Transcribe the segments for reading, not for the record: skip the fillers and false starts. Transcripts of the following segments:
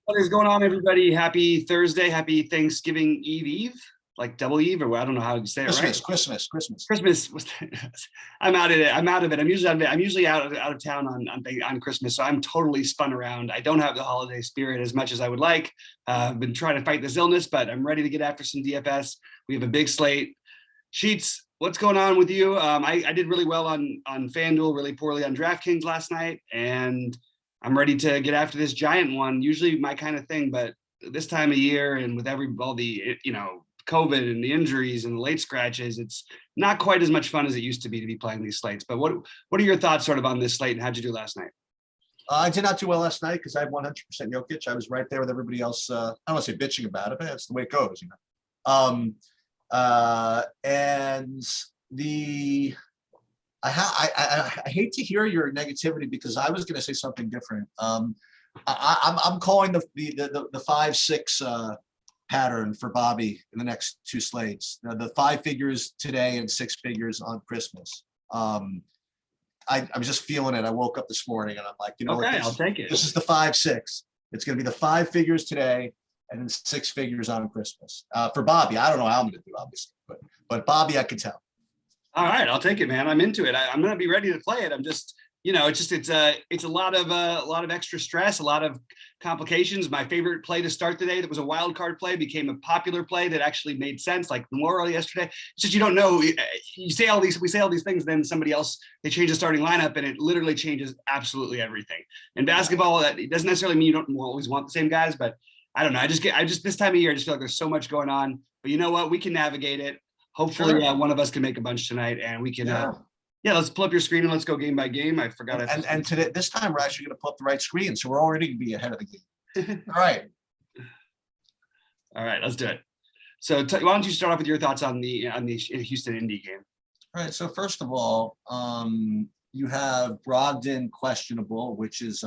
What is going on, everybody? Happy Thursday. Happy Thanksgiving Eve, like double Eve, or I don't know how to say it, right? Christmas. Christmas. I'm out of it. I'm out of it. I'm usually out of town on Christmas, so I'm totally spun around. I don't have the holiday spirit as much as I would like. I've been trying to fight this illness, but I'm ready to get after some DFS. We have a big slate. Sheets, what's going on with you? I did really well on FanDuel, really poorly on DraftKings last night, and I'm ready to get after this giant one. Usually my kind of thing, but this time of year and with all the COVID and the injuries and the late scratches, it's not quite as much fun as it used to be playing these slates. But what are your thoughts sort of on this slate, and how'd you do last night? I did not do well last night because I had 100% Jokic. I was right there with everybody else. I don't want to say bitching about it, but that's the way it goes, And I hate to hear your negativity because I was going to say something different. I'm calling the 5-6 pattern for Bobby in the next two slates. The 5 figures today and 6 figures on Christmas. I'm just feeling it. I woke up this morning and I'm like, okay, I'll take it. This is the 5-6. It's going to be the 5 figures today and then 6 figures on Christmas. For Bobby, I don't know how I'm going to do, obviously, but Bobby, I could tell. All right, I'll take it, man. I'm into it. I'm going to be ready to play it. I'm just, it's a lot of extra stress, a lot of complications. My favorite play to start the day that was a wild card play became a popular play that actually made sense, like Memorial yesterday. It's just, you don't know. We say all these things, then somebody else, they change the starting lineup and it literally changes absolutely everything. In basketball, it doesn't necessarily mean you don't always want the same guys, but I don't know. I just this time of year, I just feel like there's so much going on. But you know what? We can navigate it. Hopefully, Sure. One of us can make a bunch tonight, and we can. Let's pull up your screen and let's go game by game. I forgot. And today, this time, we're actually going to pull up the right screen, so we're already going to be ahead of the game. All right. All right, let's do it. So, why don't you start off with your thoughts on the Houston Indy game? All right. So first of all, you have Brogdon questionable, which is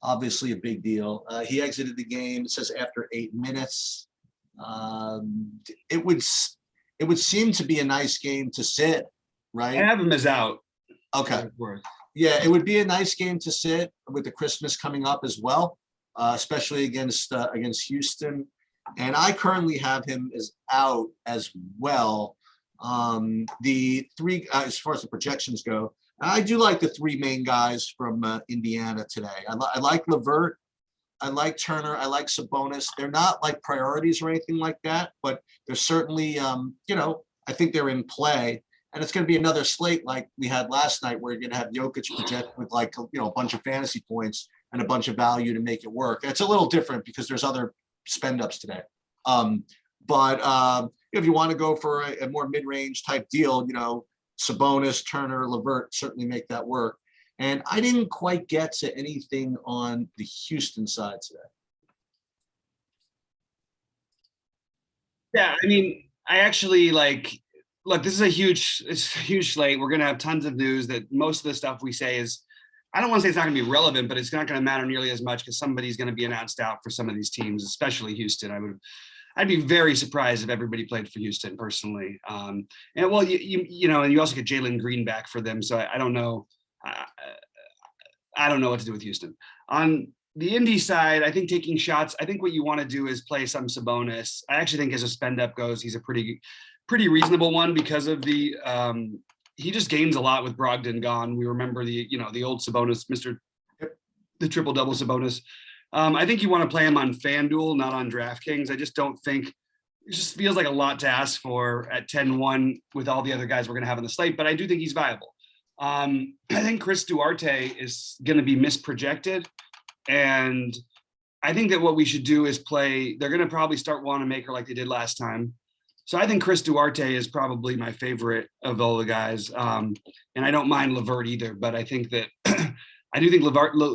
obviously a big deal. He exited the game. It says after 8 minutes. It would seem to be a nice game to sit, right? I have him as out. Okay. Yeah, it would be a nice game to sit with the Christmas coming up as well, especially against Houston. And I currently have him as out as well. The three, as far as the projections go, I do like the 3 main guys from Indiana today. I like LeVert. I like Turner. I like Sabonis. They're not like priorities or anything like that, but they're certainly, I think they're in play. And it's going to be another slate like we had last night where you're going to have Jokic project with a bunch of fantasy points and a bunch of value to make it work. It's a little different because there's other spend ups today. But if you want to go for a more mid-range type deal, Sabonis, Turner, LeVert certainly make that work. And I didn't quite get to anything on the Houston side today. Yeah, I mean, I actually look, this is a huge slate. We're going to have tons of news that most of the stuff we say is, I don't want to say it's not going to be relevant, but it's not going to matter nearly as much because somebody's going to be announced out for some of these teams, especially Houston. I'd be very surprised if everybody played for Houston personally. And well, you also get Jalen Green back for them. So I don't know. I don't know what to do with Houston. On the Indy side, I think taking shots, I think what you want to do is play some Sabonis. I actually think as a spend up goes, he's a pretty reasonable one because of the he just gains a lot with Brogdon gone. We remember the old Sabonis, the triple double Sabonis. I think you want to play him on FanDuel, not on DraftKings. I just don't think it just feels like a lot to ask for at 10-1 with all the other guys we're going to have on the slate, but I do think he's viable. I think Chris Duarte is going to be misprojected. And I think that what we should do is they're going to probably start Wanamaker like they did last time. So I think Chris Duarte is probably my favorite of all the guys. And I don't mind LeVert either, but I think that I do think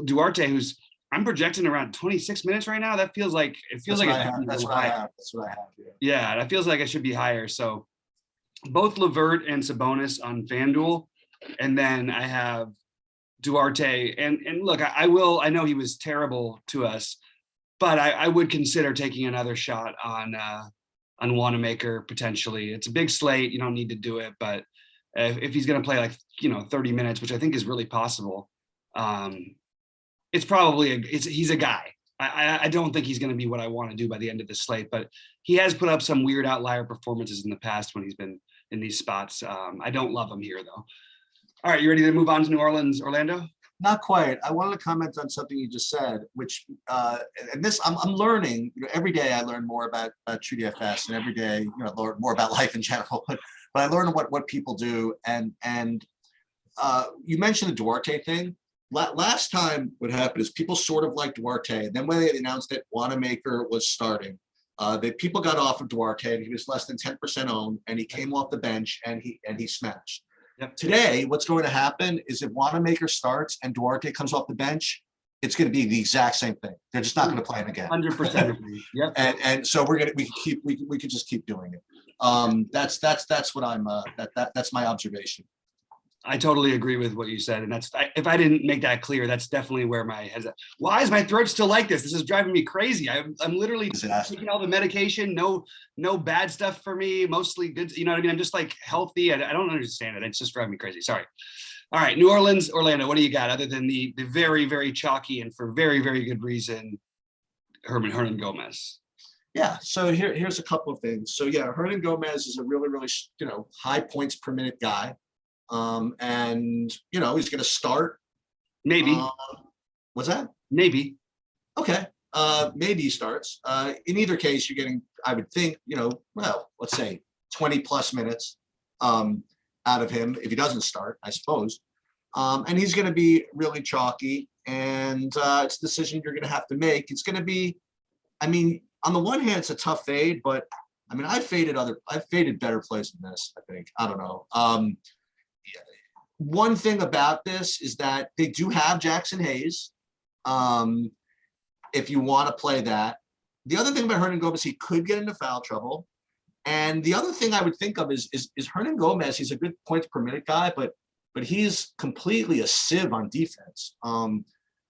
Duarte, who's I'm projecting around 26 minutes right now. That feels like That's what I have. Yeah, that feels like it should be higher. So both LeVert and Sabonis on FanDuel. And then I have Duarte. And look, I know he was terrible to us, but I would consider taking another shot on Wanamaker potentially. It's a big slate. You don't need to do it, but if he's going to play 30 minutes, which I think is really possible, it's probably he's a guy. I don't think he's going to be what I want to do by the end of the slate, but he has put up some weird outlier performances in the past when he's been in these spots. I don't love him here though. All right, you ready to move on to New Orleans, Orlando? Not quite. I wanted to comment on something you just said, which and this I'm learning. Every day I learn more about True DFS, and every day learn more about life in general. But I learn what people do, and you mentioned the Duarte thing. Last time, what happened is people sort of liked Duarte, and then when they announced that Wanamaker was starting, people got off of Duarte, and he was less than 10% owned, and he came off the bench, and he smashed. Yep. Today, what's going to happen is if Wanamaker starts and Duarte comes off the bench, it's going to be the exact same thing. They're just not going to play him again. 100%. Yep. And so we could just keep doing it. That's what that's my observation. I totally agree with what you said, and if I didn't make that clear, that's definitely where my head's at. Why is my throat still like this? This is driving me crazy. I'm literally taking all the medication, no bad stuff for me, mostly good. You know what I mean? I'm just like healthy. I don't understand it. It's just driving me crazy. Sorry. All right, New Orleans, Orlando. What do you got other than the very, very chalky and for very, very good reason, Hernan Gomez? Yeah. So here's a couple of things. So yeah, Hernan Gomez is a really, really high points per minute guy. And he's going to start. Maybe. What's that? Maybe. Okay. Maybe he starts. In either case, you're getting, I would think, let's say 20 plus minutes out of him if he doesn't start, I suppose. And he's going to be really chalky, and it's a decision you're going to have to make. It's going to be, on the one hand, it's a tough fade, but I've faded better plays than this, I think. I don't know. One thing about this is that they do have Jackson Hayes. If you want to play that. The other thing about Hernan Gomez, he could get into foul trouble. And the other thing I would think of is Hernan Gomez. He's a good points per minute guy, but he's completely a sieve on defense.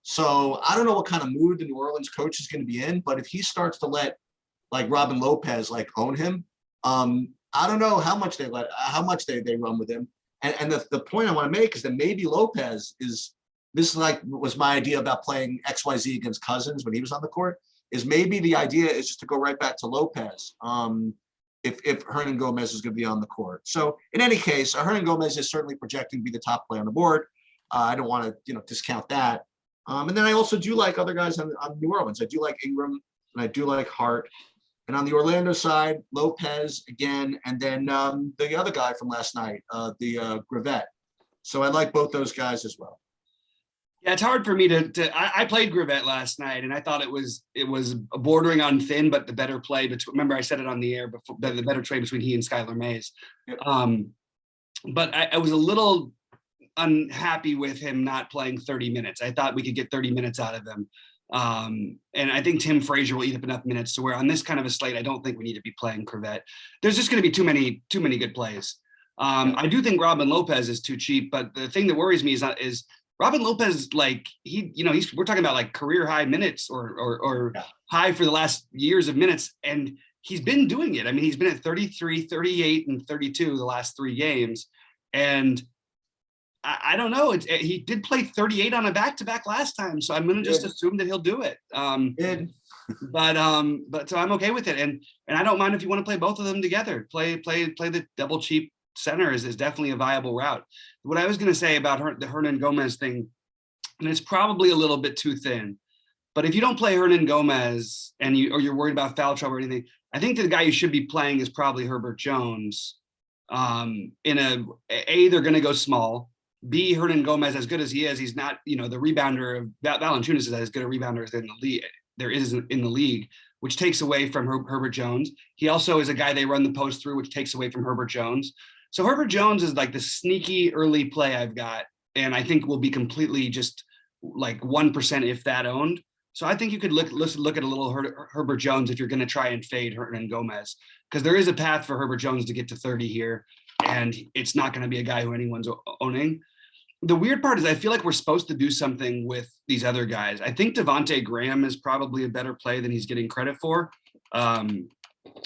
So I don't know what kind of mood the New Orleans coach is going to be in, but if he starts to let like Robin Lopez own him, I don't know how much they run with him. And the point I want to make is that maybe Lopez was my idea about playing XYZ against Cousins when he was on the court, is maybe the idea is just to go right back to Lopez if Hernan Gomez is going to be on the court. So in any case, Hernan Gomez is certainly projecting to be the top player on the board. I don't want to discount that. And then I also do like other guys on New Orleans. I do like Ingram and I do like Hart. And on the Orlando side, Lopez again, and then the other guy from last night, the Gravette. So I like both those guys as well. Yeah, it's hard for me I played Gravette last night, and I thought it was bordering on thin, but the better play. Remember, I said it on the air before, the better trade between he and Skylar Mays. Yep. But I was a little unhappy with him not playing 30 minutes. I thought we could get 30 minutes out of him. And I think Tim Frazier will eat up enough minutes to where on this kind of a slate, I don't think we need to be playing Gravette. There's just going to be too many good plays. I do think Robin Lopez is too cheap, but the thing that worries me is Robin Lopez, we're talking about like career high minutes or high for the last years of minutes. And he's been doing it. He's been at 33, 38, and 32 the last 3 games. And I don't know. He did play 38 on a back-to-back last time, so I'm going to just assume that he'll do it. But so I'm okay with it, and I don't mind if you want to play both of them together. Play the double cheap center is definitely a viable route. What I was going to say about the Hernan Gomez thing, and it's probably a little bit too thin, but if you don't play Hernan Gomez and you're worried about foul trouble or anything, I think the guy you should be playing is probably Herbert Jones. They're going to go small. B, Hernan Gomez, as good as he is, he's not, the rebounder of Valanciunas is as good a rebounder as there is in the league, which takes away from Herbert Jones. He also is a guy they run the post through, which takes away from Herbert Jones. So Herbert Jones is like the sneaky early play I've got, and I think will be completely just like 1% if that owned. So I think you could look at a little Herbert Jones if you're going to try and fade Hernan Gomez, because there is a path for Herbert Jones to get to 30 here, and it's not going to be a guy who anyone's owning. The weird part is I feel like we're supposed to do something with these other guys. I think Devonte Graham is probably a better play than he's getting credit for.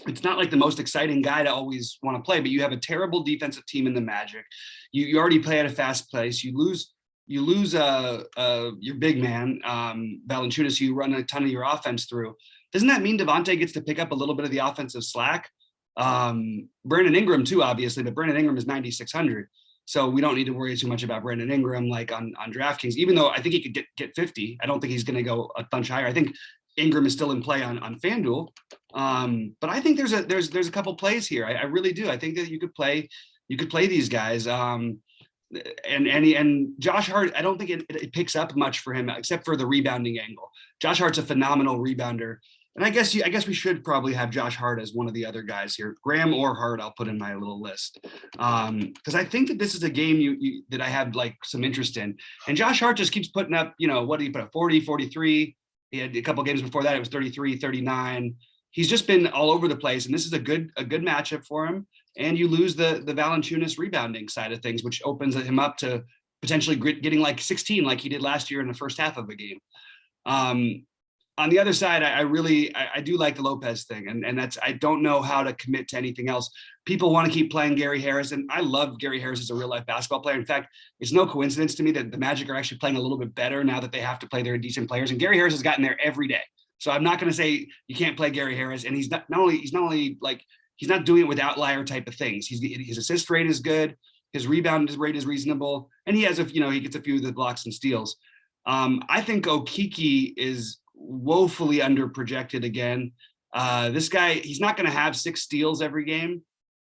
It's not like the most exciting guy to always want to play, but you have a terrible defensive team in the Magic. You already play at a fast pace. You lose you lose your big man, Valanciunas, who you run a ton of your offense through. Doesn't that mean Devontae gets to pick up a little bit of the offensive slack? Vernon Ingram too, obviously, but Vernon Ingram is 9,600. So we don't need to worry too much about Brandon Ingram like on DraftKings, even though I think he could get 50. I don't think he's going to go a bunch higher. I think Ingram is still in play on FanDuel. But I think there's a couple plays here. I really do. I think that you could play these guys. And Josh Hart, I don't think it picks up much for him except for the rebounding angle. Josh Hart's a phenomenal rebounder. And I guess we should probably have Josh Hart as one of the other guys here. Graham or Hart, I'll put in my little list. Because I think that this is a game that I have like some interest in. And Josh Hart just keeps putting up, what did he put up? 40, 43. He had a couple games before that, it was 33, 39. He's just been all over the place. And this is a good matchup for him. And you lose the Valanciunas rebounding side of things, which opens him up to potentially getting like 16 like he did last year in the first half of a game. On the other side, I do like the Lopez thing. And that's, I don't know how to commit to anything else. People want to keep playing Gary Harris. And I love Gary Harris as a real life basketball player. In fact, it's no coincidence to me that the Magic are actually playing a little bit better now that they have to play their decent players. And Gary Harris has gotten there every day. So I'm not going to say you can't play Gary Harris. And he's not only like, he's not doing it with outlier type of things. His assist rate is good. His rebound rate is reasonable. And he has he gets a few of the blocks and steals. I think Okiki is woefully under projected again. This guy, he's not going to have 6 steals every game,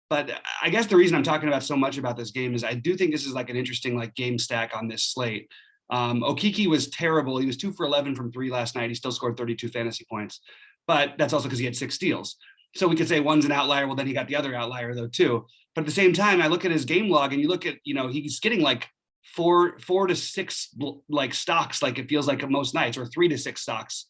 but I guess the reason I'm talking about so much about this game is I do think this is like an interesting like game stack on this slate. Okiki was terrible. He was 2 for 11 from 3 last night. He still scored 32 fantasy points, but that's also because he had 6 steals. So we could say one's an outlier. Well, then he got the other outlier though too. But at the same time, I look at his game log and you look at, he's getting like 4 to 6 like stocks, like it feels like most nights, or 3 to 6 stocks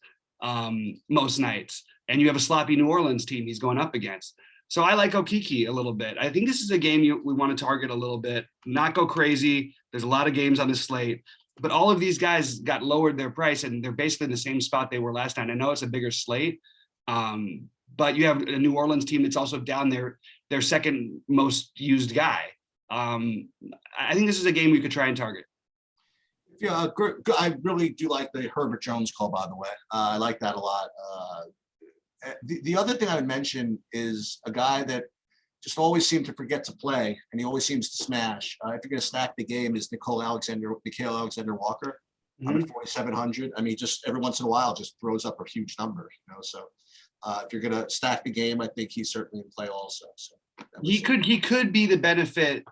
most nights. And you have a sloppy New Orleans team he's going up against. So I like Okiki a little bit. I think this is a game we want to target a little bit, not go crazy. There's a lot of games on this slate, but all of these guys got lowered their price and they're basically in the same spot they were last time. I know it's a bigger slate, but you have a New Orleans team that's also down their second most used guy. I think this is a game we could try and target. Yeah, I really do like the Herbert Jones call, by the way. I like that a lot. The other thing I would mention is a guy that just always seemed to forget to play, and he always seems to smash. If you're going to stack the game, is Nicole Alexander Walker. I'm at 4,700. I mean, just every once in a while, just throws up a huge number. So if you're going to stack the game, I think he's certainly in play also. So he could be the benefit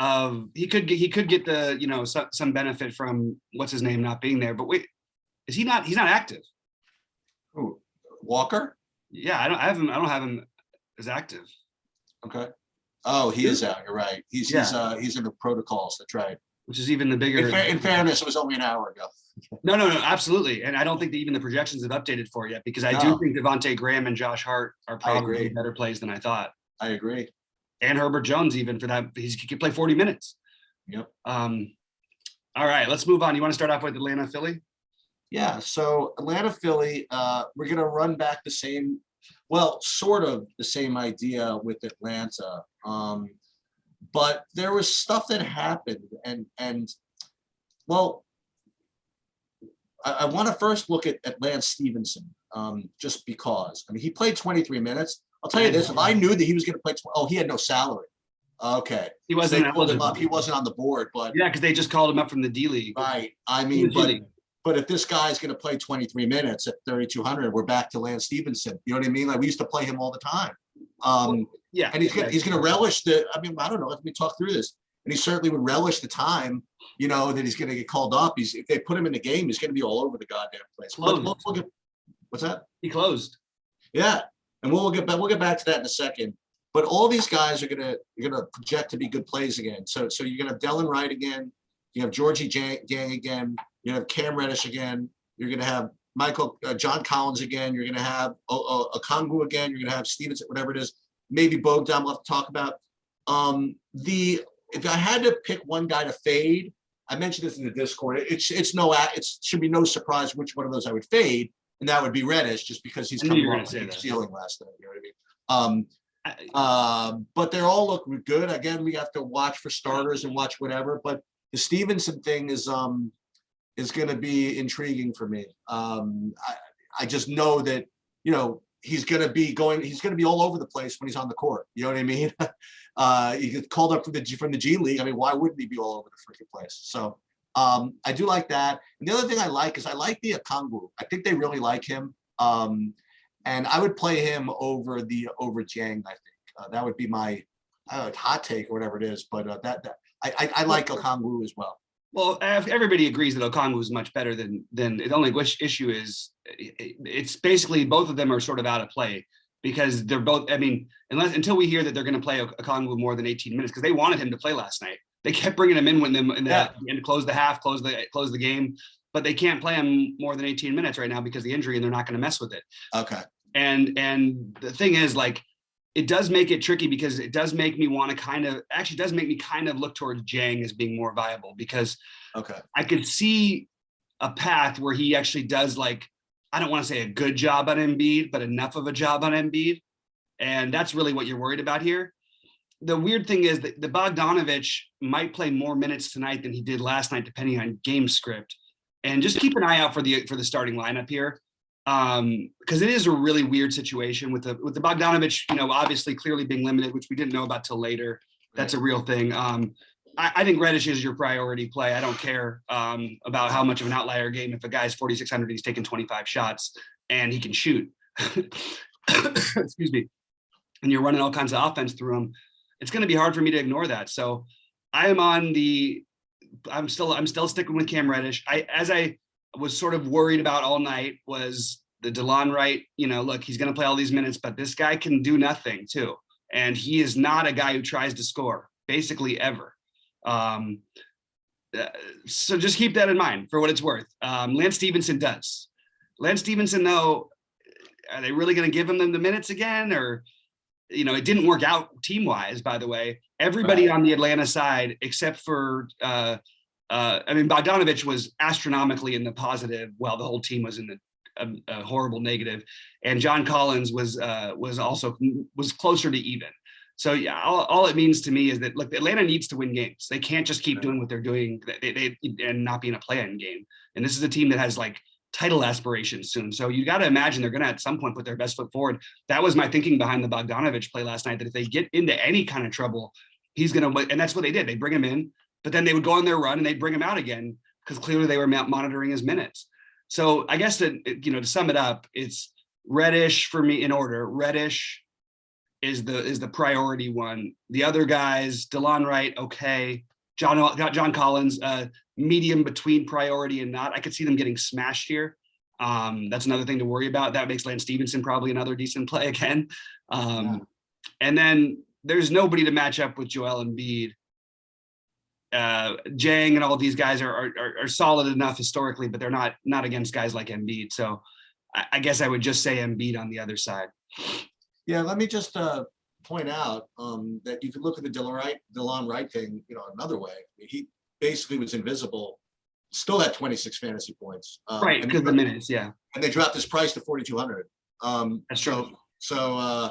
of he could get the some benefit from what's his name not being there. But wait, is he not? He's not active. Who? Walker? Yeah, I don't have him as active. Okay. Oh, he is out. You're right. He's in the protocols. That's right. Which is even the bigger. In fairness, it was only an hour ago. No, absolutely. And I don't think that even the projections have updated for it yet, because I do think Devontae Graham and Josh Hart are probably better plays than I thought. I agree. And Herbert Jones, even for that, he could play 40 minutes. Yep. All right, let's move on. You want to start off with Atlanta, Philly? Yeah. So Atlanta, Philly, we're going to run back the same, sort of the same idea with Atlanta. But there was stuff that happened and I want to first look at Lance Stevenson, just because. I mean, he played 23 minutes. I'll tell you this, if I knew that he was going to play, he had no salary. Okay. He wasn't. They pulled him up. He wasn't on the board, but. Yeah, because they just called him up from the D League. Right. I mean, but if this guy's going to play 23 minutes at 3,200, we're back to Lance Stevenson. You know what I mean? Like we used to play him all the time. Yeah. And he's going to relish I don't know. Let me talk through this. And he certainly would relish the time, that he's going to get called up. If they put him in the game, he's going to be all over the goddamn place. What's that? He closed. Yeah. And we'll get back to that in a second. But all these guys are gonna project to be good plays again. So you're gonna have Jalon Wright again. You have Georgie Gang again. You have Cam Reddish again. You're gonna have John Collins again. You're gonna have Okongwu again. You're gonna have Stevenson, whatever it is. Maybe Bogdan we'll have to talk about. If I had to pick one guy to fade, I mentioned this in the Discord. It should be no surprise which one of those I would fade. And that would be Reddish, just because he's coming off a stealing last night. You know what I mean? But they all look good. Again, we have to watch for starters and watch whatever. But the Stevenson thing is going to be intriguing for me. I just know that, he's going to be all over the place when he's on the court. You know what I mean? He gets called up from the G League. I mean, why wouldn't he be all over the freaking place? So I do like that. And the other thing I like is I like the Okongwu. I think they really like him. And I would play him over Jang, I think. That would be my hot take or whatever it is. But I like Okongwu as well. Well, everybody agrees that Okongwu is much better than the only issue is it's basically both of them are sort of out of play because they're both, I mean, until we hear that they're going to play Okongwu more than 18 minutes, because they wanted him to play last night. They kept bringing him in and close the half, close the game, but they can't play him more than 18 minutes right now because of the injury, and they're not going to mess with it. Okay. And the thing is, like, it does make it tricky because it does make me want to kind of look towards Jang as being more viable, because I could see a path where he actually does, like, I don't want to say a good job on Embiid, but enough of a job on Embiid. And that's really what you're worried about here. The weird thing is that the Bogdanovich might play more minutes tonight than he did last night, depending on game script. And just keep an eye out for the starting lineup here. Because it is a really weird situation with the Bogdanovich, obviously clearly being limited, which we didn't know about till later. That's a real thing. I think Reddish is your priority play. I don't care about how much of an outlier game. If a guy's 4,600, he's taking 25 shots and he can shoot. Excuse me. And you're running all kinds of offense through him. It's going to be hard for me to ignore that. So I'm still sticking with Cam Reddish. As I was sort of worried about all night was the Jalon Wright, look, he's going to play all these minutes, but this guy can do nothing too. And he is not a guy who tries to score basically ever. So just keep that in mind for what it's worth. Lance Stephenson does. Lance Stephenson, though, are they really going to give him the minutes again? Or, it didn't work out team-wise, by the way. Everybody on the Atlanta side, except for, Bogdanovich was astronomically in the positive while the whole team was in a horrible negative. And John Collins was closer to even. So yeah, all it means to me is that, look, Atlanta needs to win games. They can't just keep doing what they're doing and not be in a play-in game. And this is a team that has like title aspirations soon. So you got to imagine they're going to at some point put their best foot forward. That was my thinking behind the Bogdanovich play last night, that if they get into any kind of trouble, he's going to, and that's what they did. They bring him in, but then they would go on their run and they'd bring him out again because clearly they were monitoring his minutes. So I guess that, to sum it up, it's Reddish for me in order. Reddish is the priority one. The other guys, Jalon Wright, okay. John Collins, medium between priority and not. I could see them getting smashed here. That's another thing to worry about. That makes Lance Stevenson probably another decent play again. And then there's nobody to match up with Joel Embiid. Jang and all of these guys are solid enough historically, but they're not against guys like Embiid. So I guess I would just say Embiid on the other side. Yeah, let me just point out that you can look at the Jalon Wright thing, another way. He basically was invisible, still had 26 fantasy points. Right, because the minutes, yeah. And they dropped his price to 4,200. That's true. So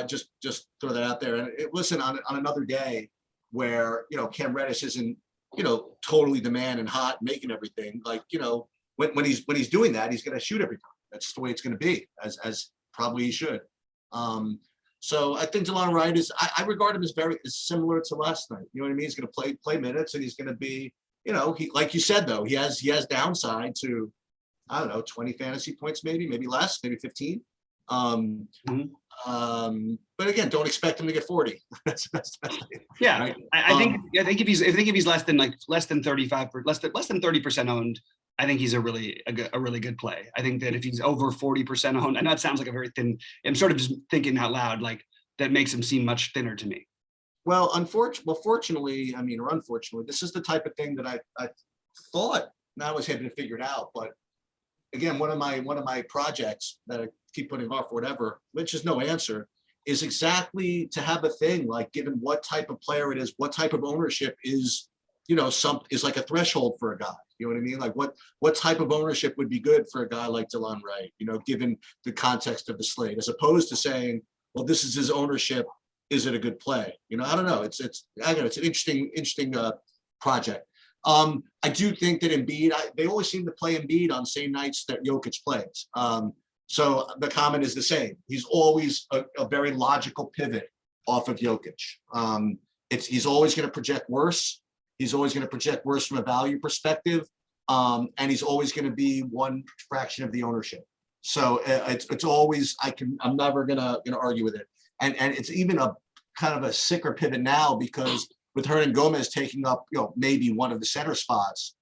just throw that out there. And listen, on another day where Cam Reddish isn't totally the man and hot, making everything, like when he's doing that, he's going to shoot every time. That's the way it's going to be, as probably he should. So I think Jalon Wright I regard him as similar to last night. You know what I mean? He's going to play minutes, and he's going to be, he, like you said, though, he has downside to, I don't know, 20 fantasy points, maybe less, maybe 15. But again, don't expect him to get 40. That's yeah. Right? I think if he's less than 35, less than 30% owned, I think he's a really good play. I think that if he's over 40% owned, I know it sounds like a very thin, I'm sort of just thinking out loud, like that makes him seem much thinner to me. Well, fortunately, or unfortunately, this is the type of thing that I thought I was able to figure it out. But again, one of my projects that I keep putting off or whatever, which is no answer, is exactly to have a thing like, given what type of player it is, what type of ownership is, is like a threshold for a guy. You know what I mean? Like what type of ownership would be good for a guy like Jalon Wright, given the context of the slate, as opposed to saying, well, this is his ownership. Is it a good play? I don't know. It's an interesting project. I do think that Embiid, they always seem to play Embiid on same nights that Jokic plays. So the comment is the same. He's always a very logical pivot off of Jokic. He's always going to project worse. He's always going to project worse from a value perspective. And he's always going to be one fraction of the ownership. So it's always, I'm never gonna argue with it. And it's even a kind of a sicker pivot now, because with Hernan Gomez taking up, maybe one of the center spots,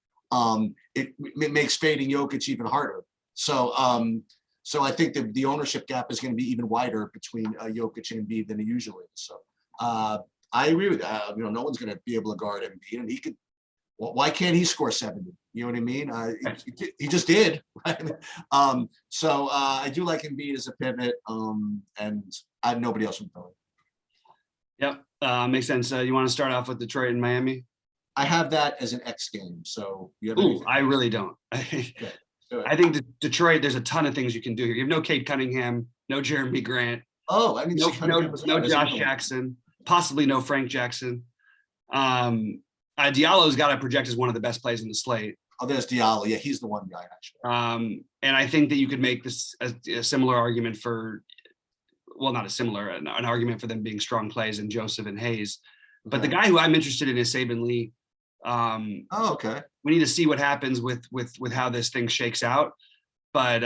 it makes fading Jokic even harder. So I think that the ownership gap is going to be even wider between Jokic and Embiid than it usually is. So I agree with that. No one's going to be able to guard Embiid, and he could. Well, why can't he score 70? You know what I mean? He just did. Right? So I do like Embiid as a pivot, and I have nobody else from Philly. Yep, makes sense. You want to start off with Detroit and Miami? I have that as an X game. So you have anything? I really don't. I think Detroit, there's a ton of things you can do here. You have no Cade Cunningham, no Jeremy Grant. Oh, I mean, no Josh Jackson, possibly no Frank Jackson. Diallo's got to project as one of the best plays in the slate. Oh, there's Diallo. Yeah, he's the one guy actually. And I think that you could make this a similar argument for, well, not a similar, an argument for them being strong plays in Joseph and Hayes. But the guy who I'm interested in is Saban Lee. Okay. We need to see what happens with how this thing shakes out. But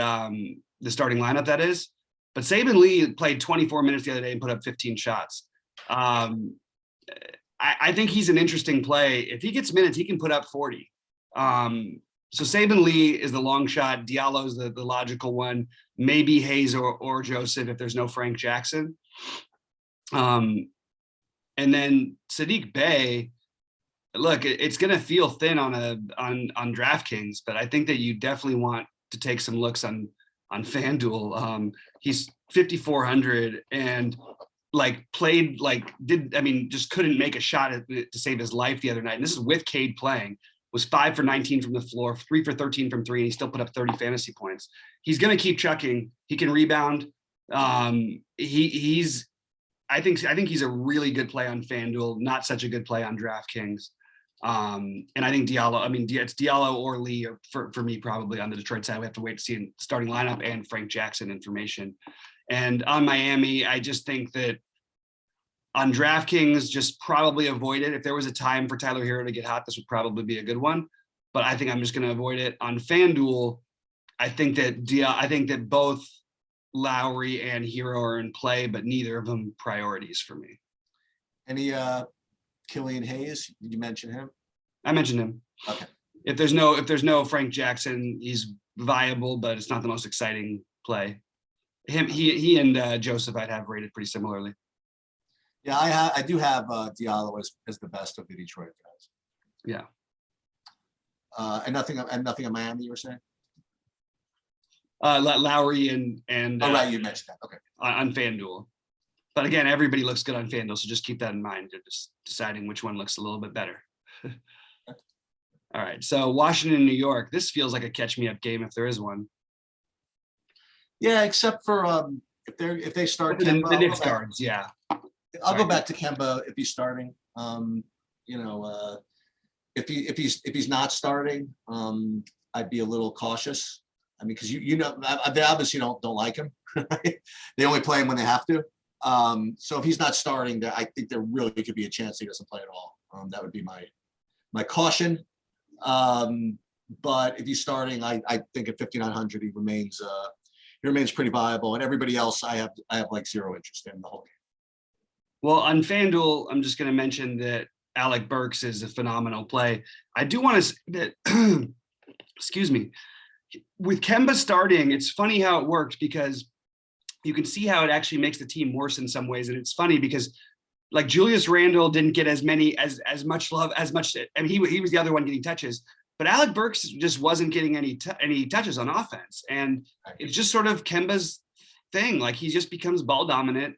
the starting lineup, that is. But Saban Lee played 24 minutes the other day and put up 15 shots. I think he's an interesting play. If he gets minutes, he can put up 40. So Saban Lee is the long shot. Diallo's the logical one. Maybe Hayes or Joseph if there's no Frank Jackson. And then Sadiq Bey. Look, it's going to feel thin on DraftKings, but I think that you definitely want to take some looks on FanDuel. He's 5,400 and just couldn't make a shot to save his life the other night. And this is with Cade playing. Was 5 for 19 from the floor, 3 for 13 from 3, and he still put up 30 fantasy points. He's going to keep chucking. He can rebound. I think he's a really good play on FanDuel, not such a good play on DraftKings. And I think Diallo, it's Diallo or Lee for me probably on the Detroit side. We have to wait to see a starting lineup and Frank Jackson information. And on Miami, I just think that on DraftKings, just probably avoid it. If there was a time for Tyler Hero to get hot, this would probably be a good one. But I think I'm just going to avoid it. On FanDuel, I think that both Lowry and Hero are in play, but neither of them priorities for me. Any Killian Hayes? Did you mention him? I mentioned him. Okay. If there's no Frank Jackson, he's viable, but it's not the most exciting play. He and Joseph I'd have rated pretty similarly. Yeah, I do have Diallo as the best of the Detroit guys. Yeah. And nothing in Miami, you were saying? Lowry and oh, right, you mentioned that. Okay. On FanDuel. But again, everybody looks good on FanDuel, so just keep that in mind. You're just deciding which one looks a little bit better. All right, so Washington, New York. This feels like a catch-me-up game if there is one. Yeah, except for if they start Kemba, the Knicks guards, yeah. I'll go back to Kemba if he's starting. If he's not starting, I'd be a little cautious. I mean, because they obviously don't like him. They only play him when they have to. So if he's not starting, I think there really could be a chance he doesn't play at all. That would be my caution. But if he's starting, I think at 5,900 he remains pretty viable. And everybody else, I have like zero interest in the whole game. Well, on FanDuel, I'm just going to mention that Alec Burks is a phenomenal play. I do want to say that, excuse me, with Kemba starting, it's funny how it worked because you can see how it actually makes the team worse in some ways. And it's funny because like Julius Randle didn't get as much love, I mean, he was the other one getting touches, but Alec Burks just wasn't getting any touches on offense. And it's just sort of Kemba's thing. Like he just becomes ball dominant.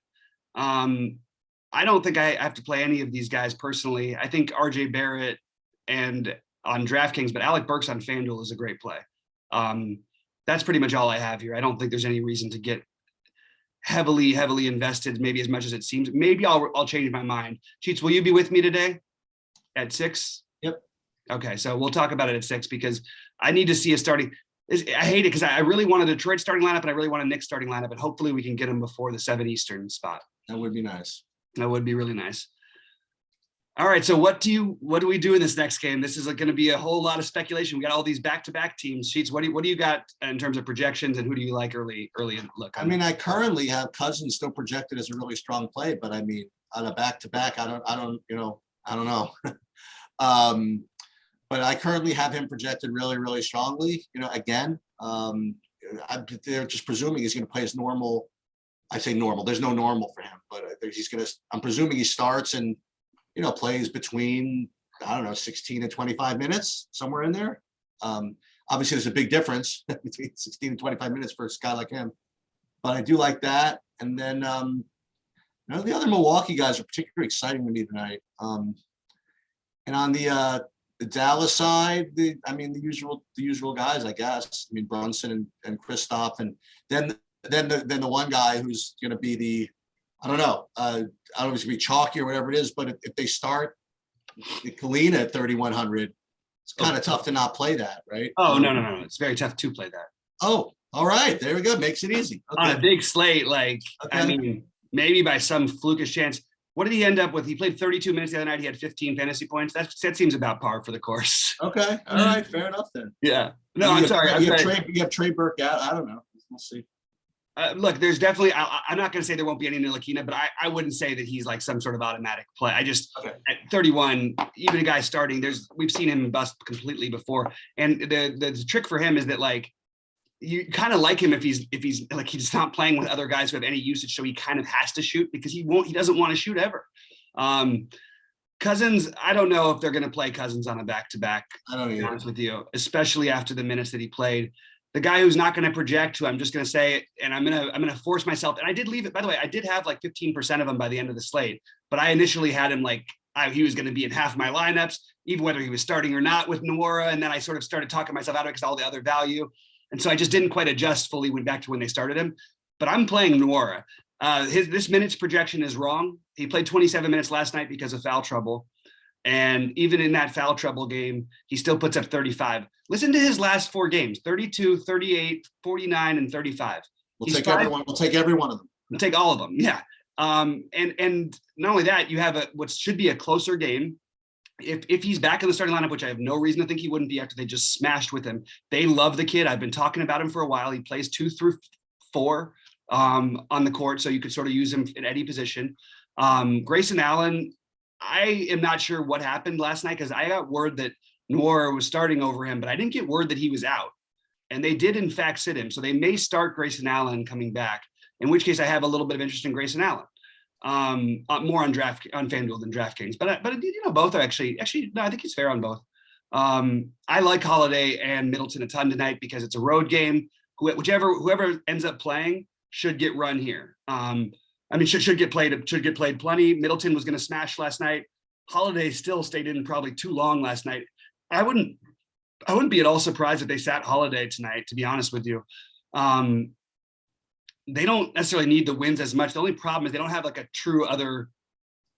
I don't think I have to play any of these guys personally. I think RJ Barrett and on DraftKings, but Alec Burks on FanDuel is a great play. That's pretty much all I have here. I don't think there's any reason to get heavily invested, maybe as much as it seems. Maybe I'll change my mind. Sheets, will you be with me today at 6? Yep. Okay, so we'll talk about it at 6 because I need to see a starting. I hate it because I really want a Detroit starting lineup and I really want a Knicks starting lineup, and hopefully we can get them before the 7 Eastern spot. That would be nice. That would be really nice. All right, so what do we do in this next game? This is going to be a whole lot of speculation. We got all these back-to-back teams. Sheets, what do you got in terms of projections, and who do you like early look? I mean, I currently have Cousins still projected as a really strong play, but I mean, on a back-to-back, I don't know. But I currently have him projected really, really strongly. Again, they're just presuming he's going to play his normal. I say normal. There's no normal for him, but I'm presuming he starts and plays between, I don't know, 16 and 25 minutes, somewhere in there. Obviously, there's a big difference between 16 and 25 minutes for a guy like him. But I do like that. And then, the other Milwaukee guys are particularly exciting to me tonight. And on the Dallas side, the usual guys, I guess. I mean, Brunson and Kristoff, and then the one guy who's going to be I don't know if it's going to be chalky or whatever it is, but if they start Kalina at 3,100, it's kind of tough to not play that, right? Oh, no. It's very tough to play that. Oh, all right. There we go. Makes it easy. Okay. On a big slate, okay. I mean, maybe by some flukish chance. What did he end up with? He played 32 minutes the other night. He had 15 fantasy points. That seems about par for the course. Okay. All right. Fair enough then. Yeah. No, I'm sorry. You have Trey Burke out. I don't know. We'll see. Look, there's definitely, I'm not going to say there won't be any Ntilikina, but I wouldn't say that he's like some sort of automatic play. I just, at 31, even a guy starting, we've seen him bust completely before. And the trick for him is that like, you kind of like him if he's like, he's not playing with other guys who have any usage. So he kind of has to shoot because he doesn't want to shoot ever. Cousins, I don't know if they're going to play Cousins on a back-to-back, I don't to be honest with you, especially after the minutes that he played. The guy who's not going to project, who I'm just going to say it, and I'm going to force myself. And I did leave it, by the way, I did have like 15% of him by the end of the slate, but I initially had him like, he was going to be in half my lineups, even whether he was starting or not with Nwora. And then I sort of started talking myself out of it because all the other value. And so I just didn't quite adjust fully, went back to when they started him, but I'm playing Nwora. This minutes projection is wrong. He played 27 minutes last night because of foul trouble. And even in that foul trouble game, he still puts up 35. Listen to his last 4 games, 32, 38, 49, and 35. We'll take every one of them. We'll take all of them. Yeah. And not only that, you have what should be a closer game. If he's back in the starting lineup, which I have no reason to think he wouldn't be after they just smashed with him. They love the kid. I've been talking about him for a while. He plays 2 through 4 on the court, so you could sort of use him in any position. Grayson Allen, I am not sure what happened last night because I got word that Nwora was starting over him, but I didn't get word that he was out. And they did, in fact, sit him. So they may start Grayson Allen coming back, in which case I have a little bit of interest in Grayson Allen. More on FanDuel than DraftKings, but both are actually no, I think he's fair on both. I like Holiday and Middleton a ton tonight because it's a road game. Whoever ends up playing should get run here. Should get played plenty. Middleton was going to smash last night. Holiday still stayed in probably too long last night. I wouldn't be at all surprised if they sat Holiday tonight, to be honest with you. They don't necessarily need the wins as much. The only problem is they don't have like a true other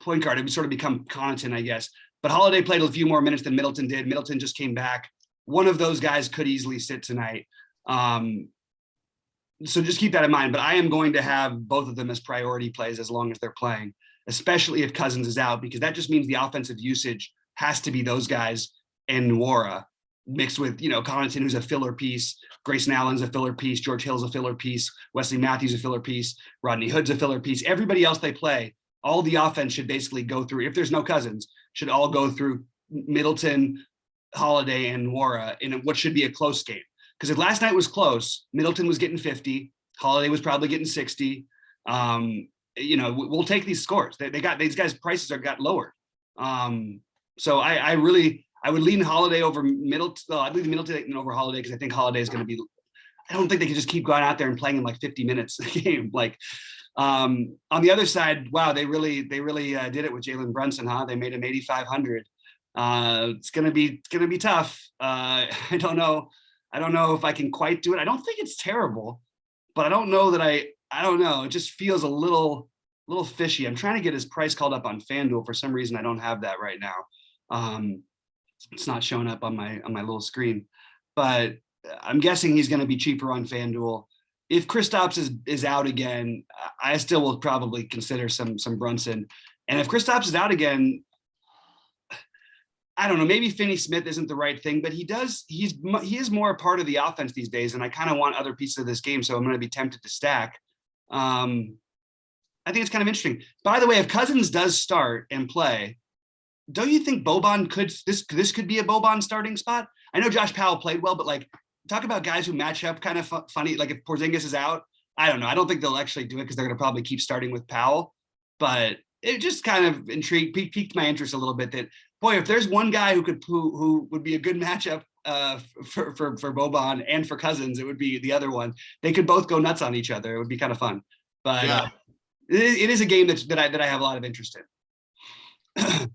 point guard. It would sort of become Connaughton, I guess. But Holiday played a few more minutes than Middleton did. Middleton just came back. One of those guys could easily sit tonight. So just keep that in mind. But I am going to have both of them as priority plays as long as they're playing, especially if Cousins is out, because that just means the offensive usage has to be those guys and Nwora mixed with, Connaughton, who's a filler piece. Grayson Allen's a filler piece. George Hill's a filler piece. Wesley Matthews a filler piece. Rodney Hood's a filler piece. Everybody else they play, all the offense should basically go through, if there's no Cousins, should all go through Middleton, Holiday, and Nwora in what should be a close game. Because if last night was close, Middleton was getting 50, Holiday was probably getting 60. We'll take these scores. They got these guys' prices got lowered. So I would lean Holiday over Middleton. Well, I'd lean Middleton over Holiday because I think Holiday is going to be. I don't think they can just keep going out there and playing him like 50 minutes a game. Like on the other side, wow, they really did it with Jalen Brunson, huh? They made him 8,500. It's gonna be tough. I don't know if I can quite do it. I don't think it's terrible, but I don't know that I don't know. It just feels a little fishy. I'm trying to get his price called up on FanDuel. For some reason, I don't have that right now. It's not showing up on my little screen, but I'm guessing he's going to be cheaper on FanDuel. If Kristaps is out again, I still will probably consider some Brunson. And if Kristaps is out again, I don't know, maybe Finney Smith isn't the right thing, but he is more a part of the offense these days. And I kind of want other pieces of this game. So I'm going to be tempted to stack. I think it's kind of interesting. By the way, if Cousins does start and play, don't you think Boban this could be a Boban starting spot? I know Josh Powell played well, but like talk about guys who match up kind of funny. Like if Porzingis is out, I don't know. I don't think they'll actually do it because they're going to probably keep starting with Powell, but it just kind of piqued my interest a little bit that, boy, if there's one guy who would be a good matchup for Boban and for Cousins, it would be the other one. They could both go nuts on each other. It would be kind of fun. But yeah. It is a game that I have a lot of interest in.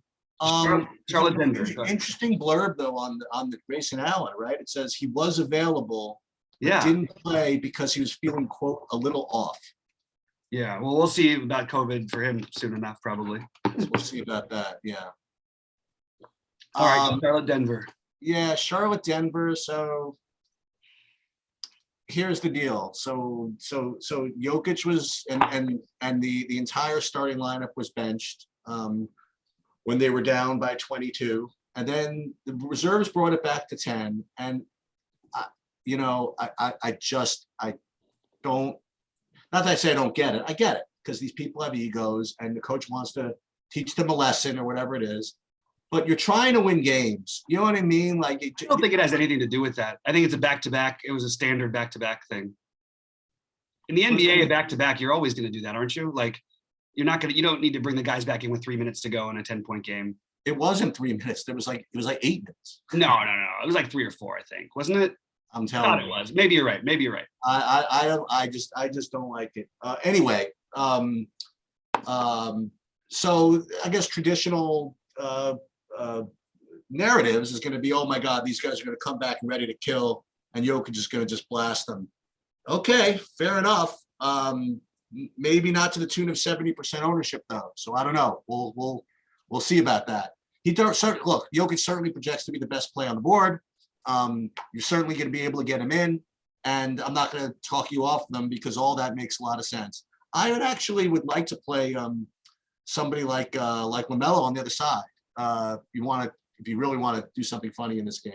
Charlotte Denver. Interesting blurb though on the Grayson Allen, right? It says he was available, but yeah, didn't play because he was feeling, quote, a little off. Yeah, well, we'll see about COVID for him soon enough, probably. We'll see about that. Yeah. All right, Charlotte Denver. Yeah, Charlotte Denver. So here's the deal. So Jokic was and the entire starting lineup was benched when they were down by 22, and then the reserves brought it back to 10. And I don't. Not that I say I don't get it. I get it because these people have egos, and the coach wants to teach them a lesson or whatever it is. But you're trying to win games. You know what I mean? Like, I don't think it has anything to do with that. I think it's a back-to-back. It was a standard back-to-back thing. In the NBA, a back-to-back, you're always going to do that, aren't you? Like, you don't need to bring the guys back in with 3 minutes to go in a 10-point game. It wasn't 3 minutes. It was like 8 minutes. No. It was like 3 or 4, I think, wasn't it? I'm telling you, it was. Maybe you're right. I just don't like it. Anyway, so I guess traditional narratives is going to be, oh my God, these guys are going to come back and ready to kill, and Jokic is going to just blast them. Okay, fair enough. Maybe not to the tune of 70% ownership though. So I don't know. We'll see about that. Look, Jokic certainly projects to be the best play on the board. You're certainly going to be able to get him in, and I'm not going to talk you off them because all that makes a lot of sense. I would like to play somebody like LaMelo on the other side. If you really want to do something funny in this game.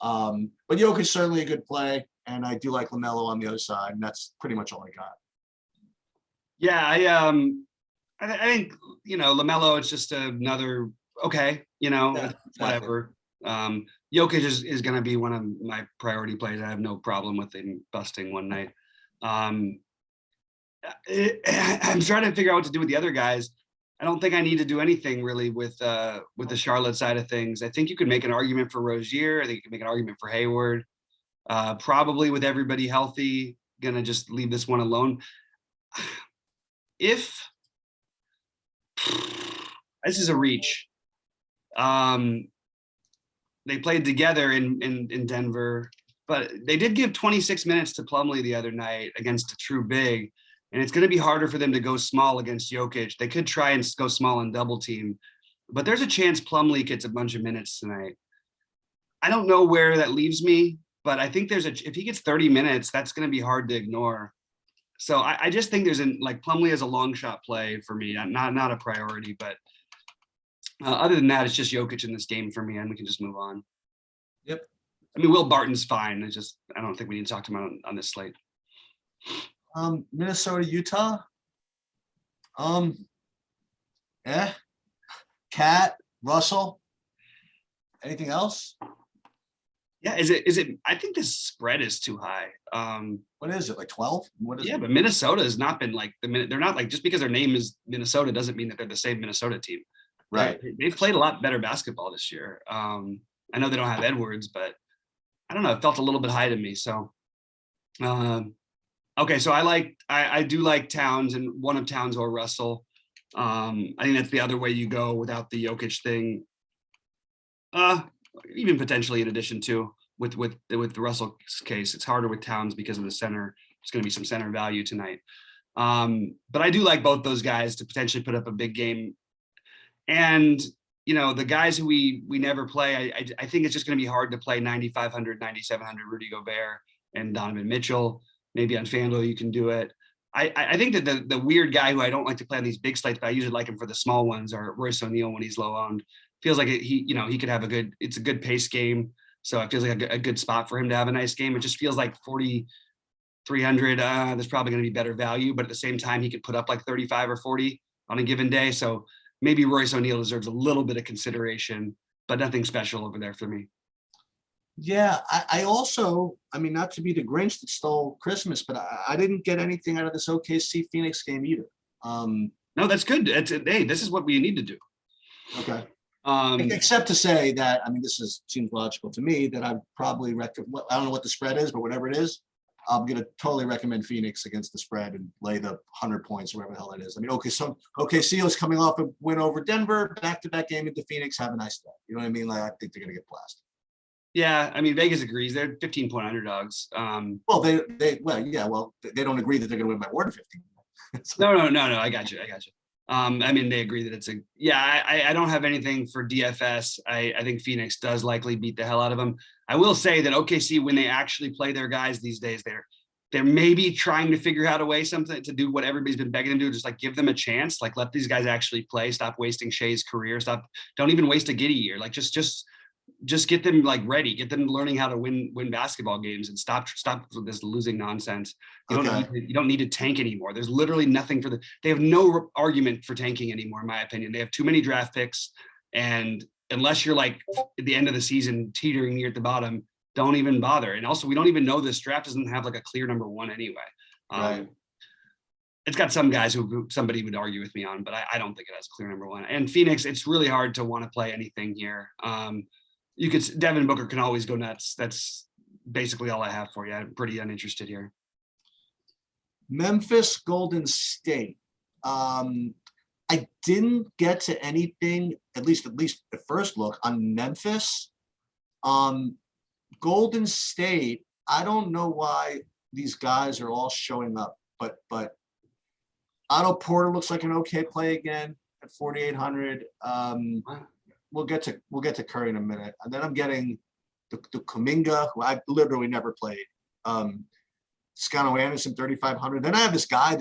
But Jokic is certainly a good play, and I do like LaMelo on the other side, and that's pretty much all I got. Yeah, I think LaMelo is just another whatever. Jokic is going to be one of my priority plays. I have no problem with him busting one night. I'm trying to figure out what to do with the other guys. I don't think I need to do anything really with the Charlotte side of things. I think you could make an argument for Rozier. I think you could make an argument for Hayward. Probably with everybody healthy, gonna just leave this one alone. If this is a reach, they played together in Denver, but they did give 26 minutes to Plumlee the other night against a true big. And it's going to be harder for them to go small against Jokic. They could try and go small and double team, but there's a chance Plumlee gets a bunch of minutes tonight. I don't know where that leaves me, but I think if he gets 30 minutes, that's going to be hard to ignore. So I just think Plumlee is a long shot play for me, not a priority, but other than that, it's just Jokic in this game for me, and we can just move on. Yep. I mean, Will Barton's fine. I don't think we need to talk to him on this slate. Minnesota, Utah. Cat, Russell. Anything else? Yeah, is it? I think this spread is too high. What is it, like 12? What is it? But Minnesota has not been like they're not like, just because their name is Minnesota doesn't mean that they're the same Minnesota team. Right. They've played a lot better basketball this year. I know they don't have Edwards, but I don't know. It felt a little bit high to me. So, okay. So I do like Towns, and one of Towns or Russell. I think that's the other way you go without the Jokic thing. Even potentially in addition to with the Russell's case, it's harder with Towns because of the center. There's going to be some center value tonight. But I do like both those guys to potentially put up a big game. And the guys who we never play, I think it's just going to be hard to play 9,500, 9,700 Rudy Gobert and Donovan Mitchell. Maybe on FanDuel you can do it. I think that the weird guy who I don't like to play on these big slates, but I usually like him for the small ones, are Royce O'Neal when he's low owned. Feels like he could have it's a good pace game. So it feels like a good spot for him to have a nice game. It just feels like 4,300. There's probably going to be better value, but at the same time, he could put up like 35 or 40 on a given day. So maybe Royce O'Neal deserves a little bit of consideration, but nothing special over there for me. Yeah, I also, not to be the Grinch that stole Christmas, but I didn't get anything out of this OKC Phoenix game either. No, that's good. Hey, this is what we need to do. Okay. Except to say that, seems logical to me that I'd probably I don't know what the spread is, but whatever it is, I'm going to totally recommend Phoenix against the spread and lay the 100 points or whatever the hell it is. OKC is coming off a win over Denver, back-to-back game into Phoenix. Have a nice day. You know what I mean? Like, I think they're going to get blasted. Yeah, Vegas agrees. They're 15-point underdogs. They don't agree that they're going to win by more than 15. No. I got you. They agree that I don't have anything for DFS. I think Phoenix does likely beat the hell out of them. I will say that OKC, when they actually play their guys these days, they're maybe trying to figure out a way something to do what everybody's been begging them to do, just like give them a chance, like let these guys actually play, stop wasting Shea's career, don't even waste a Giddey year. Like just get them like ready, get them learning how to win basketball games and stop with this losing nonsense. You don't need to tank anymore. There's literally nothing they have no argument for tanking anymore, in my opinion. They have too many draft picks, and unless you're like at the end of the season teetering near at the bottom, don't even bother. And also, we don't even know this draft doesn't have like a clear number one anyway. Right. It's got some guys who somebody would argue with me on, but I don't think it has a clear number one. And Phoenix, it's really hard to want to play anything here. Devin Booker can always go nuts. That's basically all I have for you. I'm pretty uninterested here. Memphis, Golden State. I didn't get to anything, at least the first look on Memphis. Golden State, I don't know why these guys are all showing up, but Otto Porter looks like an okay play again at 4,800. We'll get to Curry in a minute, and then I'm getting the Kuminga, who I literally never played. Scano Anderson, 3,500. Then I have this guy,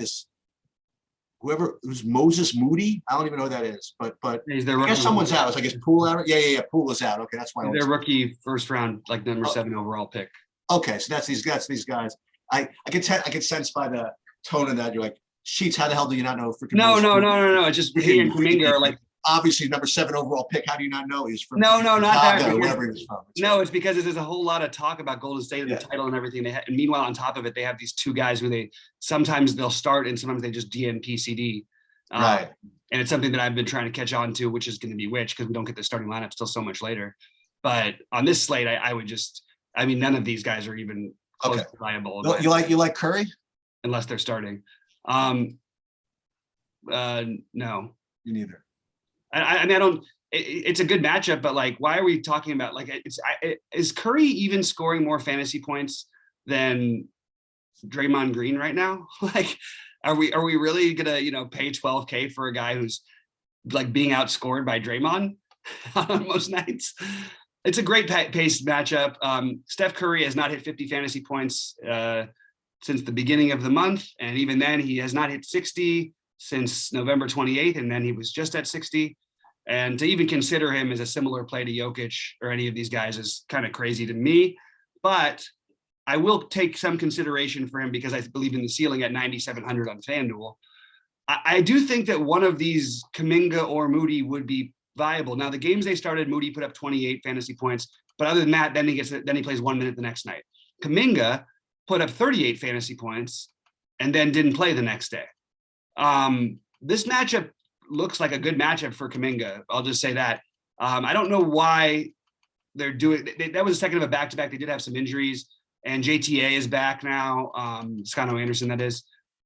who's Moses Moody. I don't even know who that is, but I guess someone's out. So I guess Poole out. Yeah. Poole is out. Okay, that's why. Their rookie first round, like number 7 overall pick. Okay, so that's these guys. I can sense by the tone of that you're like, Sheets, how the hell do you not know? No. It's just he and Kuminga are like. Obviously, number 7 overall pick. How do you not know he's from? No, not that. Wherever he was from. It's because there's a whole lot of talk about Golden State and the title and everything. And meanwhile, on top of it, they have these two guys who sometimes they'll start and sometimes they just DNP CD. Right. And it's something that I've been trying to catch on to, which is going to be because we don't get the starting lineup till so much later. But on this slate, I would none of these guys are even close to viable. You like Curry? Unless they're starting. No. You neither. I don't. It's a good matchup, but like, why are we talking about is Curry even scoring more fantasy points than Draymond Green right now? Like, are we really gonna pay $12K for a guy who's like being outscored by Draymond on most nights? It's a great paced matchup. Steph Curry has not hit 50 fantasy points since the beginning of the month, and even then, he has not hit 60 since November 28th, and then he was just at 60. And to even consider him as a similar play to Jokic or any of these guys is kind of crazy to me. But I will take some consideration for him because I believe in the ceiling at 9,700 on FanDuel. I do think that one of these, Kuminga or Moody, would be viable. Now, the games they started, Moody put up 28 fantasy points. But other than that, then he plays 1 minute the next night. Kuminga put up 38 fantasy points and then didn't play the next day. This matchup looks like a good matchup for Kuminga. I'll just say that. I don't know why they're doing that. Was a second of a back-to-back. They did have some injuries, and JTA is back now. Scano Anderson, that is.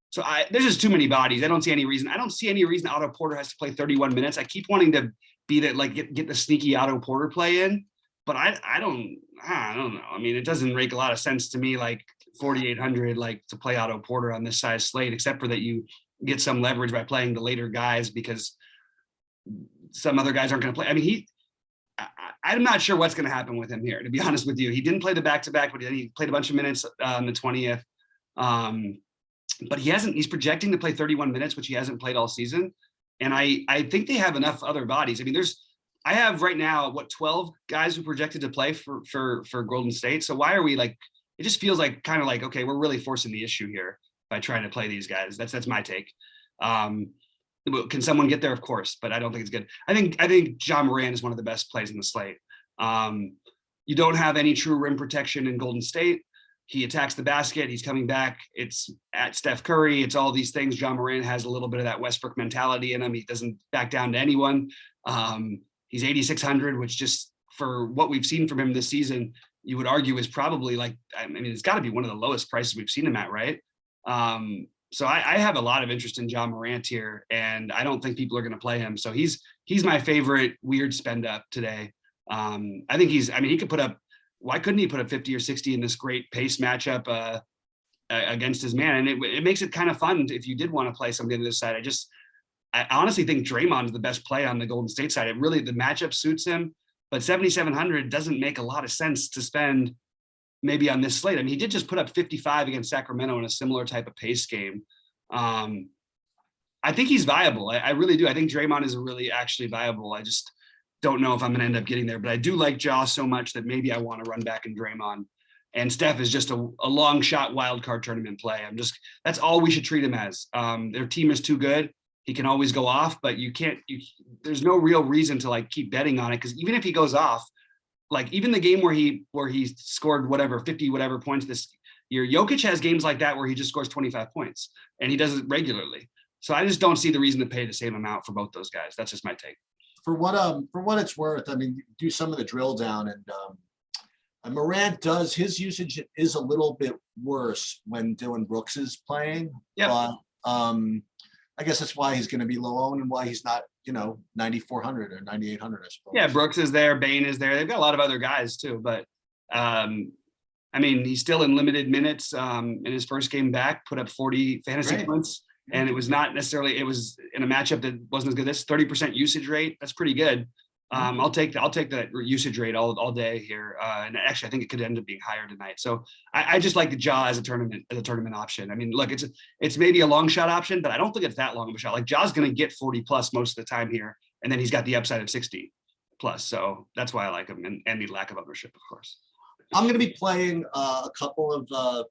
So there's just too many bodies. I don't see any reason. I don't see any reason Otto Porter has to play 31 minutes. I keep wanting to be that, like, get the sneaky Otto Porter play in, but I don't know. I mean, it doesn't make a lot of sense to me, like 4,800, like to play Otto Porter on this size slate, except for that you get some leverage by playing the later guys, because some other guys aren't going to play. I mean, I'm not sure what's going to happen with him here, to be honest with you. He didn't play the back-to-back, but he played a bunch of minutes on the 20th. But he's projecting to play 31 minutes, which he hasn't played all season. And I think they have enough other bodies. I mean, I have right now, 12 guys who projected to play for Golden State. So why are we like, it just feels like kind of like, okay, we're really forcing the issue here by trying to play these guys. That's my take. Can someone get there? Of course, but I don't think it's good. I think Ja Morant is one of the best plays in the slate. You don't have any true rim protection in Golden State. He attacks the basket. He's coming back. It's at Steph Curry. It's all these things. Ja Morant has a little bit of that Westbrook mentality in him. He doesn't back down to anyone. He's 8,600, which just for what we've seen from him this season, you would argue is probably like, I mean, it's got to be one of the lowest prices we've seen him at, right? So I have a lot of interest in Ja Morant here, and I don't think people are going to play him. So he's my favorite weird spend up today. I think he could put up, why couldn't he put up 50 or 60 in this great pace matchup against his man? And it makes it kind of fun if you did want to play somebody on this side. I honestly think Draymond is the best play on the Golden State side. The matchup suits him, but 7,700 doesn't make a lot of sense to spend maybe on this slate. I mean, he did just put up 55 against Sacramento in a similar type of pace game. I think he's viable. I really do. I think Draymond is really actually viable. I just don't know if I'm going to end up getting there, but I do like Ja so much that maybe I want to run back in Draymond. And Steph is just a long shot wild card tournament play. That's all we should treat him as. Their team is too good. He can always go off, but there's no real reason to like keep betting on it. Cause even if he goes off, like even the game where he scored 50 whatever points this year, Jokic has games like that where he just scores 25 points and he does it regularly. So I just don't see the reason to pay the same amount for both those guys. That's just my take. For what it's worth, I mean, do some of the drill down, and Morant his usage is a little bit worse when Dylan Brooks is playing. Yeah. But I guess that's why he's going to be low owned and why he's not, 9,400 or 9,800, I suppose. Yeah, Brooks is there, Bane is there. They've got a lot of other guys too, but I mean, he's still in limited minutes. In his first game back, put up 40 fantasy points. And it was not necessarily, it was in a matchup that wasn't as good. This 30% usage rate, that's pretty good. I'll take that usage rate all day here. And actually, I think it could end up being higher tonight. So I just like the Ja as a tournament option. I mean, look, it's maybe a long shot option, but I don't think it's that long of a shot. Like Ja's going to get 40 plus most of the time here, and then he's got the upside of 60 plus. So that's why I like him, and the lack of ownership, of course. I'm going to be playing a couple of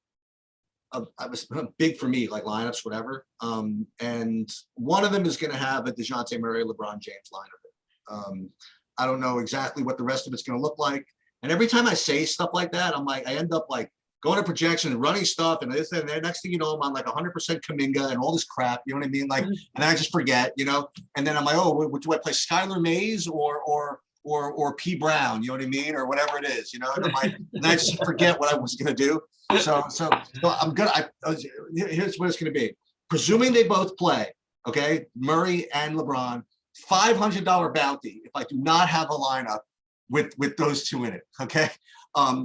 I was big for me, like lineups, whatever. And one of them is going to have a DeJounte Murray, LeBron James lineup. I don't know exactly what the rest of it's going to look like. And every time I say stuff like that, I end up like going to projection and running stuff. And this and that. Next thing you know, I'm on like 100% Kuminga and all this crap. You know what I mean? Like, and I just forget, and then I'm like, oh, what do I play? Skylar Mays or P Brown, you know what I mean? Or whatever it is, and I just forget what I was going to do. So I'm gonna. Here's what it's going to be. Presuming they both play, okay, Murray and LeBron, $500 bounty if I do not have a lineup with those two in it. Okay,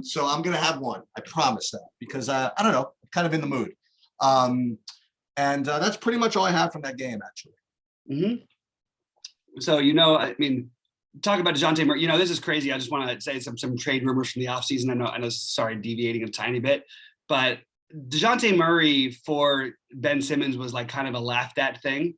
so I'm going to have one. I promise that because I don't know, I'm kind of in the mood. And that's pretty much all I have from that game, actually. Mm-hmm. So I mean. Talk about DeJounte Murray. This is crazy. I just want to say some trade rumors from the offseason. I know. Sorry, deviating a tiny bit, but DeJounte Murray for Ben Simmons was like kind of a laughed at thing.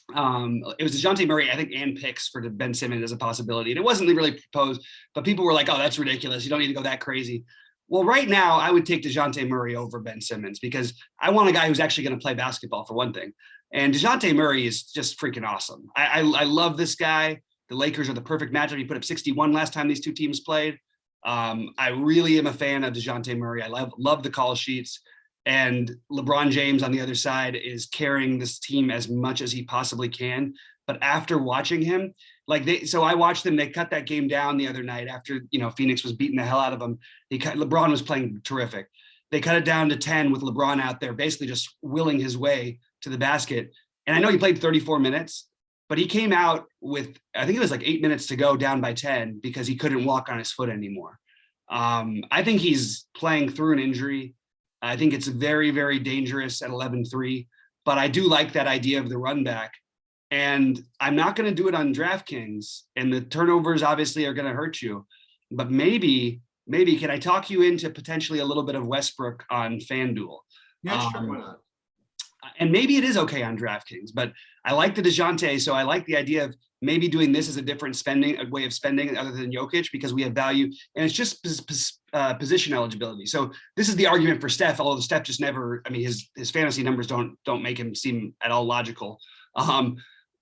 It was DeJounte Murray, I think, and picks for Ben Simmons as a possibility, and it wasn't really proposed. But people were like, "Oh, that's ridiculous. You don't need to go that crazy." Well, right now, I would take DeJounte Murray over Ben Simmons because I want a guy who's actually going to play basketball for one thing. And DeJounte Murray is just freaking awesome. I love this guy. The Lakers are the perfect matchup. He put up 61 last time these two teams played. I really am a fan of DeJounte Murray. I love the call sheets. And LeBron James on the other side is carrying this team as much as he possibly can. But after watching him, so I watched them. They cut that game down the other night after Phoenix was beating the hell out of them. LeBron was playing terrific. They cut it down to 10 with LeBron out there, basically just willing his way to the basket. And I know he played 34 minutes. But he came out with, I think it was like 8 minutes to go down by 10 because he couldn't walk on his foot anymore. I think he's playing through an injury. I think it's very, very dangerous at 11-3, but I do like that idea of the run back. And I'm not going to do it on DraftKings, and the turnovers obviously are going to hurt you. But maybe can I talk you into potentially a little bit of Westbrook on FanDuel? Yeah, sure, why not? And maybe it is okay on DraftKings, but I like the DeJounte, so I like the idea of maybe doing this as a different way of spending other than Jokic, because we have value, and it's just position eligibility. So this is the argument for Steph, although Steph just never, I mean, his fantasy numbers don't make him seem at all logical.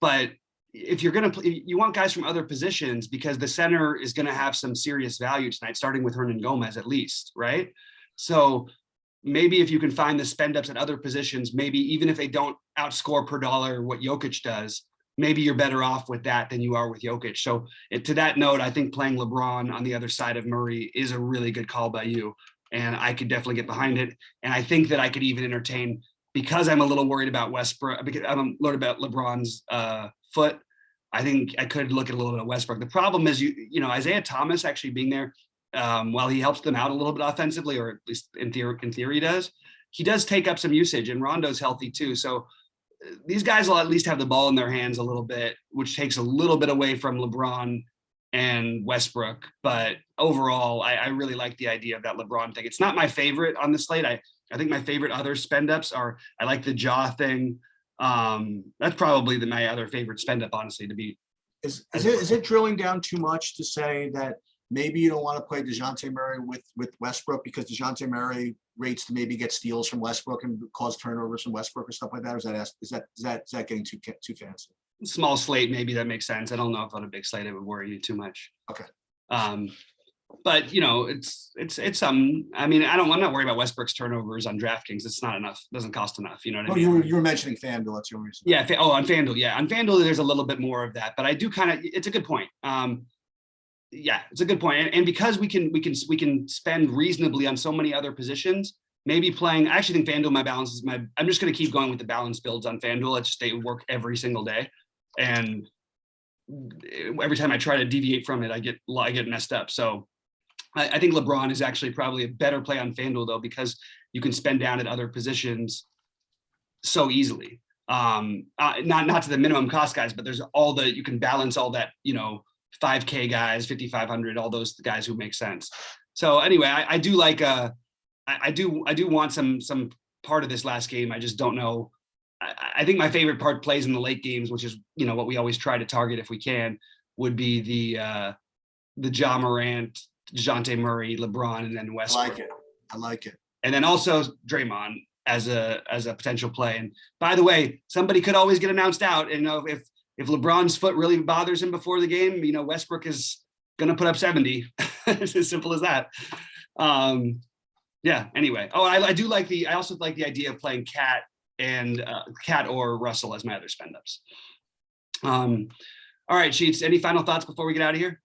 But if you're going to you want guys from other positions, because the center is going to have some serious value tonight, starting with Hernan Gomez at least, right? So maybe if you can find the spend ups at other positions, maybe even if they don't outscore per dollar what Jokic does, maybe you're better off with that than you are with Jokic. So to that note, I think playing LeBron on the other side of Murray is a really good call by you. And I could definitely get behind it. And I think that I could even entertain, because I'm a little worried about Westbrook, because I'm worried about LeBron's foot. I think I could look at a little bit of Westbrook. The problem is, you know, Isaiah Thomas actually being there, while he helps them out a little bit offensively, or at least in theory does, he does take up some usage, and Rondo's healthy too. So these guys will at least have the ball in their hands a little bit, which takes a little bit away from LeBron and Westbrook. But overall, I really like the idea of that LeBron thing. It's not my favorite on the slate. I think my favorite other spend ups are, I like the jaw thing. That's probably my other favorite spend up, honestly, to be. Is it drilling down too much to say that maybe you don't want to play DeJounte Murray with Westbrook, because DeJounte Murray rates to maybe get steals from Westbrook and cause turnovers from Westbrook or stuff like that? Or is that getting too fancy? Small slate, maybe that makes sense. I don't know if on a big slate it would worry you too much. Okay. But you know, it's I mean, I'm not worried about Westbrook's turnovers on DraftKings. It's not enough. It doesn't cost enough. You know what I mean? You were mentioning FanDuel. That's your reason. Yeah. On FanDuel. Yeah. On FanDuel, there's a little bit more of that, but I do it's a good point. Yeah, it's a good point. And because we can spend reasonably on so many other positions, maybe playing, I actually think FanDuel, I'm just going to keep going with the balance builds on FanDuel. They work every single day. And every time I try to deviate from it, I get messed up. So I think LeBron is actually probably a better play on FanDuel, though, because you can spend down at other positions so easily. Not to the minimum cost guys, but there's you can balance all that, you know, 5K guys, 5,500, all those guys who make sense. So anyway, I do like I do want some part of this last game. I just don't know. I think my favorite part plays in the late games, which is, you know, what we always try to target if we can, would be the Ja Morant, DeJounte Murray, LeBron, and then Westbrook. I like it. And then also Draymond as a potential play. And by the way, somebody could always get announced out. And, you know, if LeBron's foot really bothers him before the game, you know, Westbrook is going to put up 70. It's as simple as that. Yeah. Anyway. Oh, I also like the idea of playing Cat or Russell as my other spend ups. All right, Sheets, any final thoughts before we get out of here?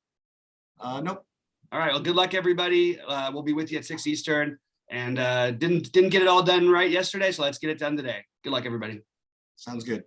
Nope. All right. Well, good luck, everybody. We'll be with you at 6 Eastern, and didn't get it all done right yesterday. So let's get it done today. Good luck, everybody. Sounds good.